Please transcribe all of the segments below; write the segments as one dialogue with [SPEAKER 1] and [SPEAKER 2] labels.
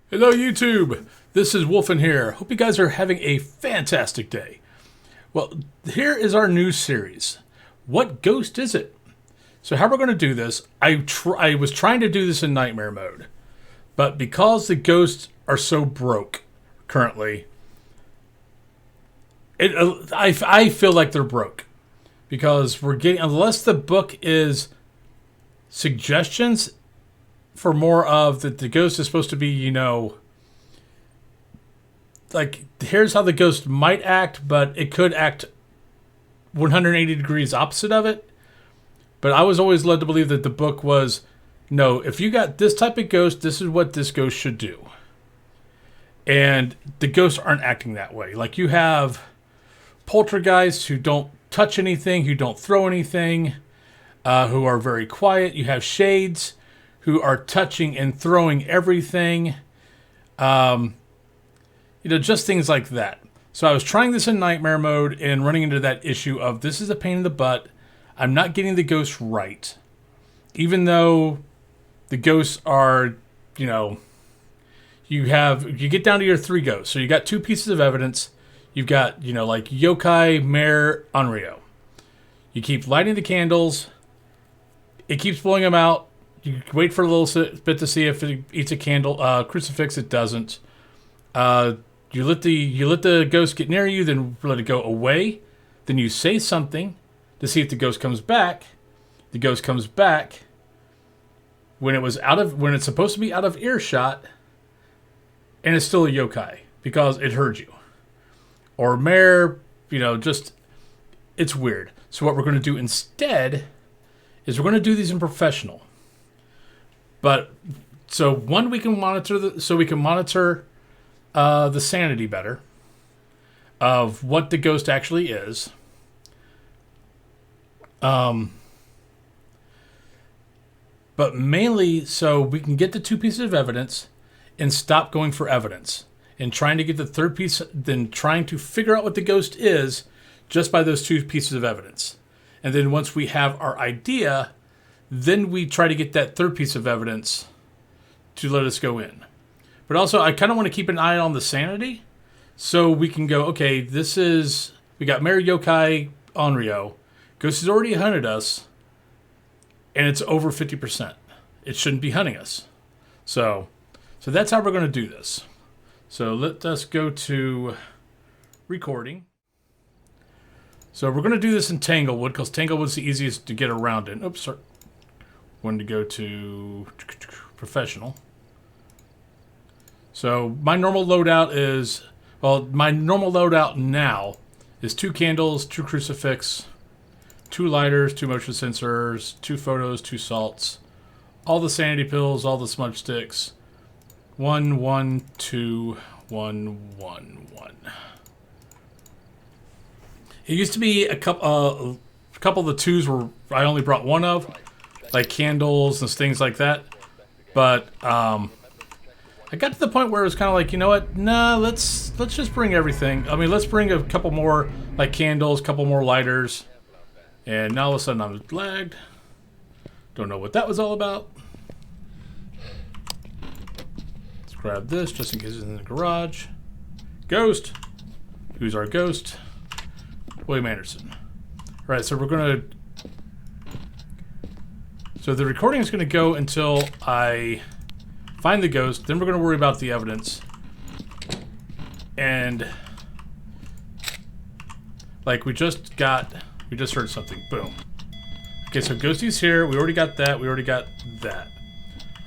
[SPEAKER 1] Hello YouTube, this is Wolfen here. Hope you guys are having a fantastic day. Well, here is our new series. What ghost is it? So how we're going to do this, I was trying to do this in nightmare mode, but because the ghosts are so broke currently, I feel like they're broke. Because we're getting, unless the book is suggestions for more of that the ghost is supposed to be, like here's how the ghost might act, but it could act 180 degrees opposite of it. But I was always led to believe that the book was, no, if you got this type of ghost, this is what this ghost should do. And the ghosts aren't acting that way. Like you have poltergeists who don't touch anything, who don't throw anything, who are very quiet. You have shades who are touching and throwing everything. Just things like that. So I was trying this in nightmare mode and running into that issue of this is a pain in the butt. I'm not getting the ghosts right. Even though the ghosts are, you get down to your three ghosts. So you got two pieces of evidence. You've got, like yokai, Mare, Onryo. You keep lighting the candles. It keeps blowing them out. You wait for a little bit to see if it eats a candle. Crucifix, it doesn't. You let the ghost get near you, then let it go away. Then you say something to see if the ghost comes back. The ghost comes back when it's supposed to be out of earshot, and it's still a yokai because it heard you. Or Mare, it's weird. So what we're going to do instead is we're going to do these in professional. But so one, we can monitor the sanity better of what the ghost actually is. But mainly so we can get the two pieces of evidence and stop going for evidence and trying to get the third piece, then trying to figure out what the ghost is just by those two pieces of evidence. And then once we have our idea, then we try to get that third piece of evidence to let us go in. But also, I kind of want to keep an eye on the sanity, so we can go, okay, we got Mare, yokai, Onryo. Ghost has already hunted us, and it's over 50%. It shouldn't be hunting us. So that's how we're going to do this. So let us go to recording. So we're going to do this in Tanglewood, because Tanglewood's the easiest to get around in. Oops, sorry. Wanted to go to professional. So my normal loadout now is 2 candles, 2 crucifix, 2 lighters, 2 motion sensors, 2 photos, 2 salts, all the sanity pills, all the smudge sticks. 1, 1, 2, 1, 1, 1. It used to be a couple of the 2s were I only brought one of, like candles and things like that. But I got to the point where it was kind of like, you know what? Nah, let's just bring everything. I mean, let's bring a couple more like candles, couple more lighters. And now all of a sudden I'm lagged. Don't know what that was all about. Let's grab this just in case it's in the garage. Ghost. Who's our ghost? William Anderson. All right, so we're going to... So the recording is going to go until I find the ghost. Then we're going to worry about the evidence. And like we just heard something. Boom. Okay, so Ghosty's here. We already got that. We already got that.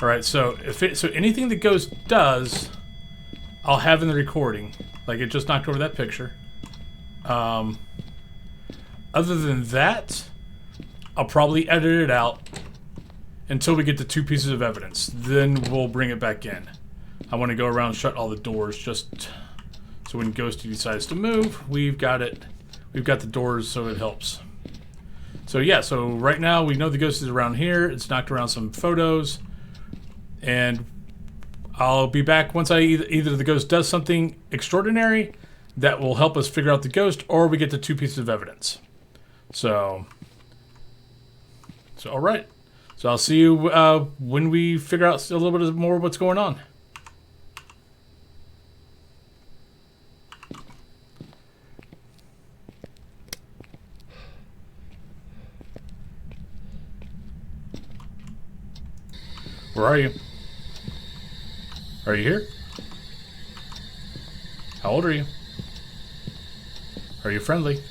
[SPEAKER 1] All right, so so anything the ghost does, I'll have in the recording. Like it just knocked over that picture. Other than that, I'll probably edit it out until we get the 2 pieces of evidence. Then we'll bring it back in. I want to go around and shut all the doors just so when Ghosty decides to move, we've got it. We've got the doors so it helps. So yeah, so right now we know the ghost is around here. It's knocked around some photos. And I'll be back once I either the ghost does something extraordinary that will help us figure out the ghost, or we get the 2 pieces of evidence. So all right. So I'll see you when we figure out a little bit more of what's going on. Where are you? Are you here? How old are you? Are you friendly?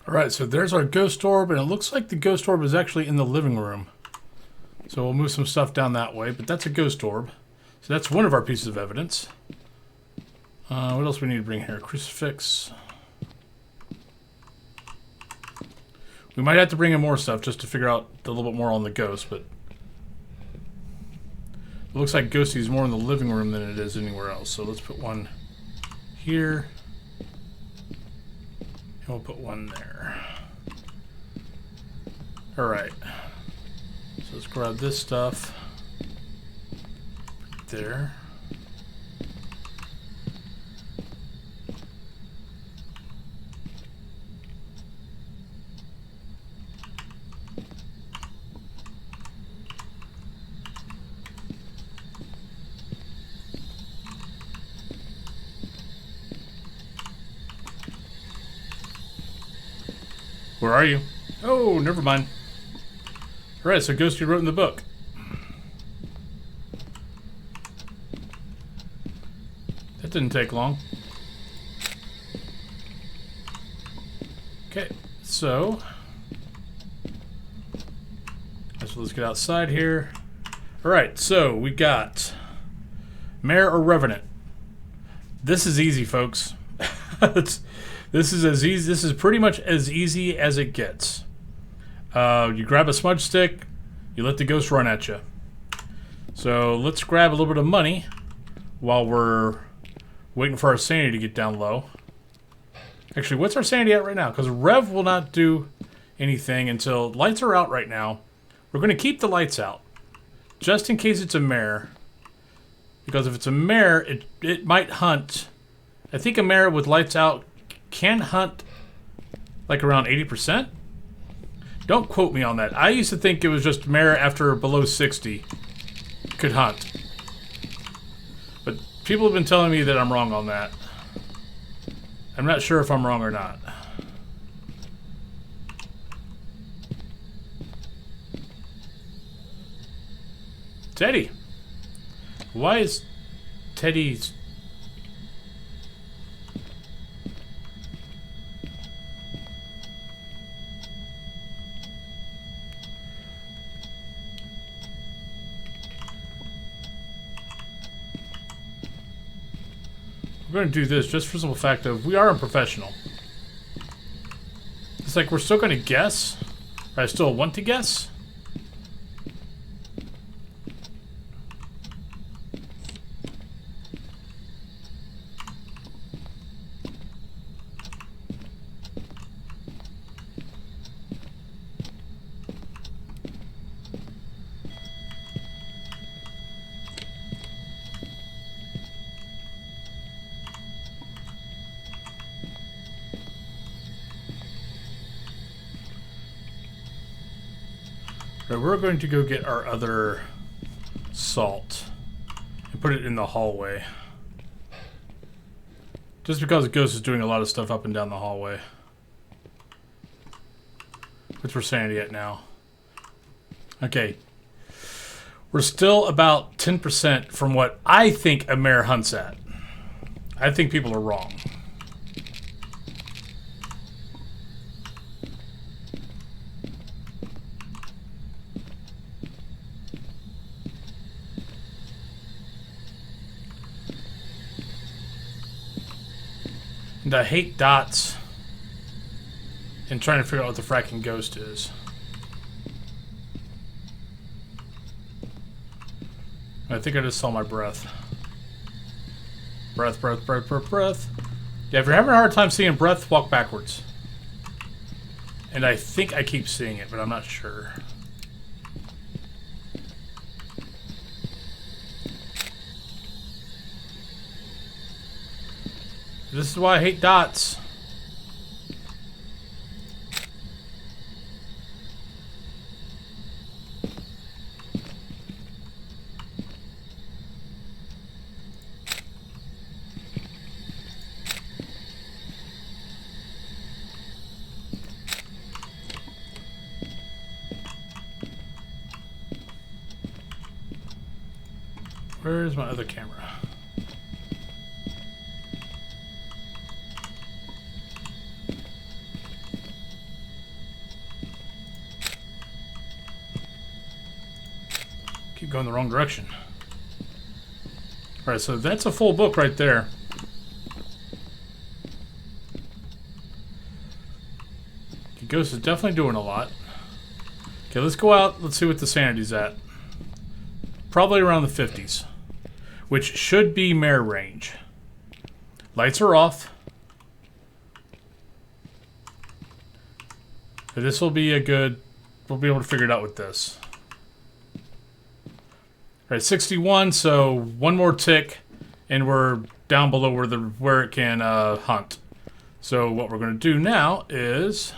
[SPEAKER 1] Alright, so there's our ghost orb, and it looks like the ghost orb is actually in the living room. So we'll move some stuff down that way, but that's a ghost orb. So that's one of our pieces of evidence. What else we need to bring here? Crucifix. We might have to bring in more stuff just to figure out a little bit more on the ghost, but it looks like Ghosty's more in the living room than it is anywhere else. So let's put one here. And we'll put one there. Alright. So let's grab this stuff. There. Where are you? Oh, never mind. Alright, so Ghosty wrote in the book. That didn't take long. Okay, so let's get outside here. Alright, so we got Mare or Revenant. This is easy, folks. This is as easy. This is pretty much as easy as it gets. You grab a smudge stick, you let the ghost run at you. So let's grab a little bit of money while we're waiting for our sanity to get down low. Actually, what's our sanity at right now? Because Rev will not do anything until lights are out right now. We're going to keep the lights out just in case it's a mare. Because if it's a mare, it might hunt I think a mare with lights out can hunt like around 80%. Don't quote me on that. I used to think it was just mare after below 60 could hunt. But people have been telling me that I'm wrong on that. I'm not sure if I'm wrong or not. Teddy. Why is Teddy's... We're going to do this just for the simple fact of we are a professional. It's like we're still going to guess. Or I still want to guess. We're going to go get our other salt and put it in the hallway. Just because Ghost is doing a lot of stuff up and down the hallway. What's our sanity at now? Okay. We're still about 10% from what I think a mare hunts at. I think people are wrong. And I hate dots and trying to figure out what the fracking ghost is. I think I just saw my breath. Breath, breath, breath, breath, breath. Yeah, if you're having a hard time seeing breath, walk backwards. And I think I keep seeing it, but I'm not sure. This is why I hate dots. Where's my other camera? Keep going the wrong direction. Alright, so that's a full book right there. The ghost is definitely doing a lot. Okay, let's go out. Let's see what the sanity's at. Probably around the 50s. Which should be mare range. Lights are off. But this will be a good... We'll be able to figure it out with this. Alright, 61, so one more tick, and we're down below where it can hunt. So what we're going to do now is...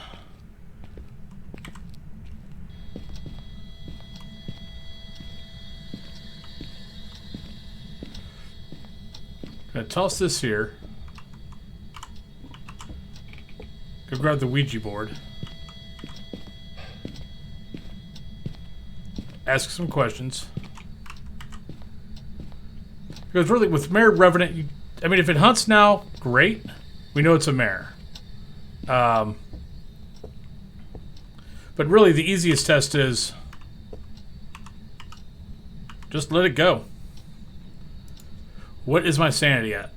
[SPEAKER 1] Gonna toss this here. Go grab the Ouija board. Ask some questions. Because really, with Mare Revenant, I mean, if it hunts now, great. We know it's a mare. But really, the easiest test is just let it go. What is my sanity at?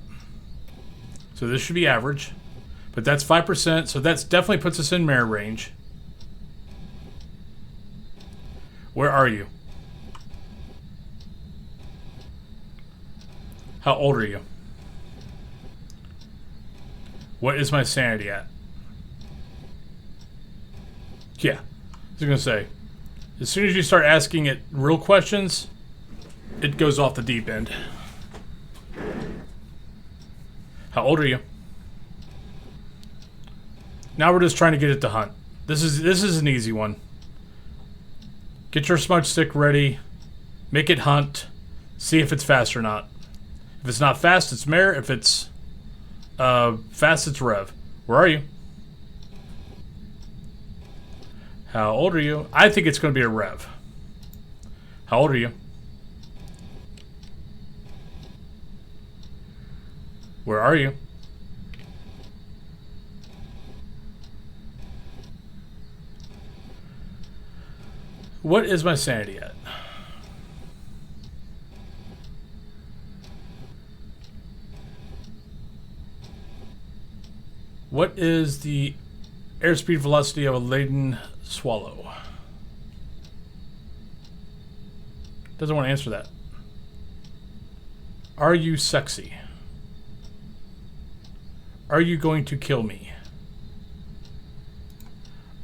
[SPEAKER 1] So this should be average. But that's 5%, so that definitely puts us in mare range. Where are you? How old are you? What is my sanity at? Yeah, I was going to say, as soon as you start asking it real questions, it goes off the deep end. How old are you? Now we're just trying to get it to hunt. This is an easy one. Get your smudge stick ready. Make it hunt. See if it's fast or not. If it's not fast, it's Mare. If it's fast, it's Rev. Where are you? How old are you? I think it's going to be a Rev. How old are you? Where are you? What is my sanity at? What is the airspeed velocity of a laden swallow? Doesn't want to answer that. Are you sexy? Are you going to kill me?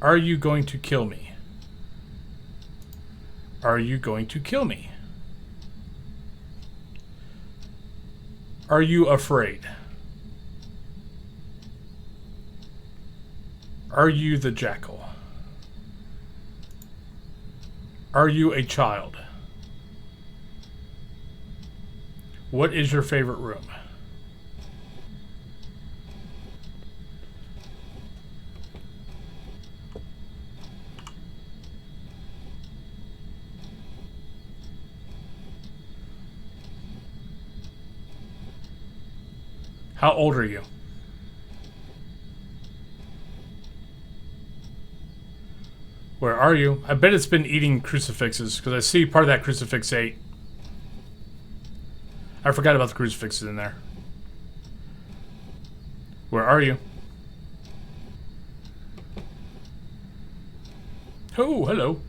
[SPEAKER 1] Are you going to kill me? Are you going to kill me? Are you afraid? Are you the jackal? Are you a child? What is your favorite room? How old are you? Where are you? I bet it's been eating crucifixes, because I see part of that crucifix ate. I forgot about the crucifixes in there. Where are you? Oh, hello.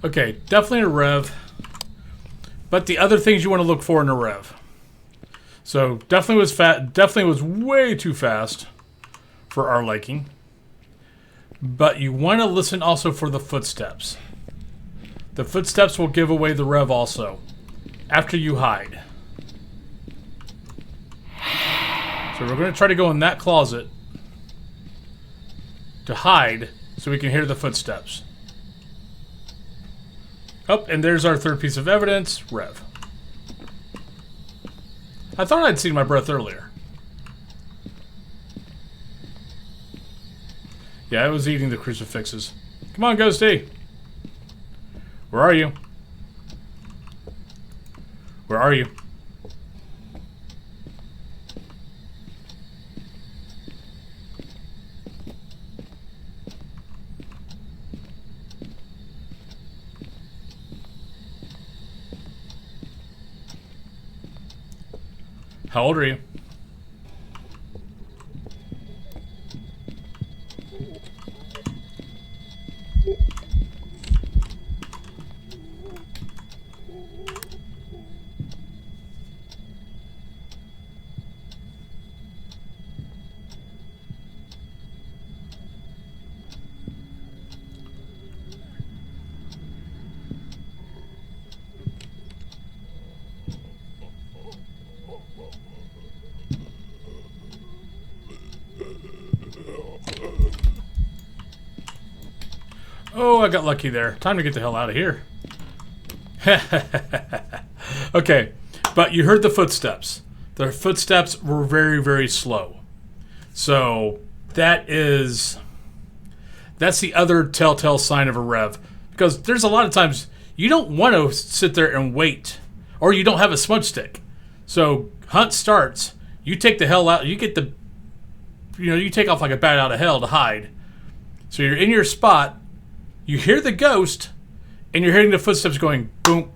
[SPEAKER 1] Okay, definitely a Rev. But the other things you want to look for in a Rev. So definitely was definitely was way too fast for our liking. But you want to listen also for the footsteps. The footsteps will give away the Rev also. After you hide. So we're going to try to go in that closet to hide so we can hear the footsteps. Oh, and there's our third piece of evidence, Rev. I thought I'd seen my breath earlier. Yeah, I was eating the crucifixes. Come on, Ghosty. Where are you? Where are you? How old are you? Oh, I got lucky there. Time to get the hell out of here. Okay, but you heard the footsteps. The footsteps were very, very slow. So that's the other telltale sign of a Rev. Because there's a lot of times you don't want to sit there and wait. Or you don't have a smudge stick. So hunt starts. You take the hell out. You get the, you take off like a bat out of hell to hide. So you're in your spot. you hear the ghost, and you're hearing the footsteps going boom,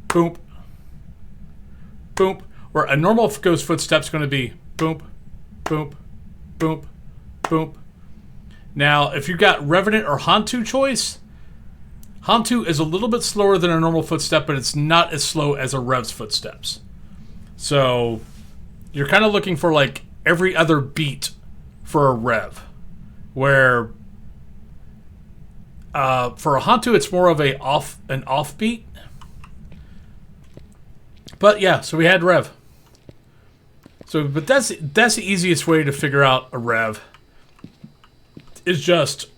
[SPEAKER 1] boom, boom. Where a normal ghost footstep's going to be boom, boom, boom, boom. Now, if you've got Revenant or Hantu choice, Hantu is a little bit slower than a normal footstep, but it's not as slow as a Rev's footsteps. So you're kind of looking for like every other beat for a Rev, where for a Hantu it's more of an off beat. But yeah, so we had Rev. So, but that's the easiest way to figure out a Rev. Is just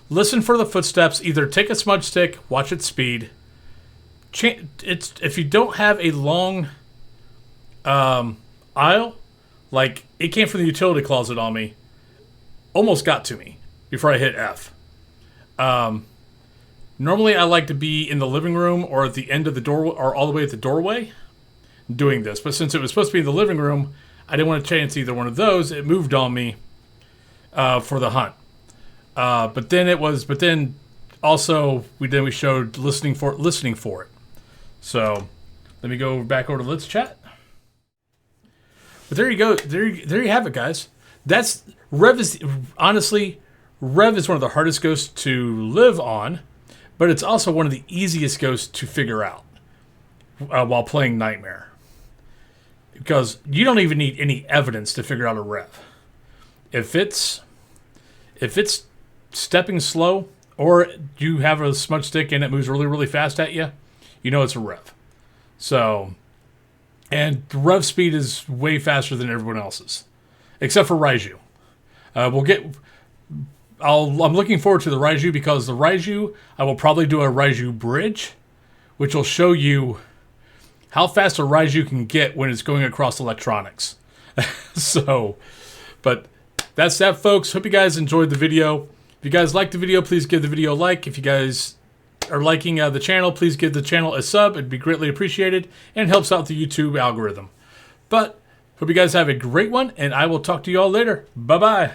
[SPEAKER 1] listen for the footsteps. Either take a smudge stick, watch its speed. If you don't have a long aisle, like it came from the utility closet on me, almost got to me before I hit F. Normally I like to be in the living room or at the end of the door or all the way at the doorway doing this, but since it was supposed to be in the living room, I didn't want to chance either one of those. It moved on me for the hunt. But then also we showed listening for it. So let me go back over to Let's Chat. But there you go. There you have it, guys. That's Rev is honestly Rev is one of the hardest ghosts to live on, but it's also one of the easiest ghosts to figure out while playing Nightmare. Because you don't even need any evidence to figure out a Rev. If it's stepping slow, or you have a smudge stick and it moves really, really fast at you, you know it's a Rev. So, and the Rev speed is way faster than everyone else's, except for Raiju. I'm looking forward to the Raiju, because the Raiju, I will probably do a Raiju bridge, which will show you how fast a Raiju can get when it's going across electronics. So, but that's that, folks. Hope you guys enjoyed the video. If you guys liked the video, please give the video a like. If you guys are liking the channel, please give the channel a sub. It'd be greatly appreciated and helps out the YouTube algorithm. But hope you guys have a great one, and I will talk to you all later. Bye-bye.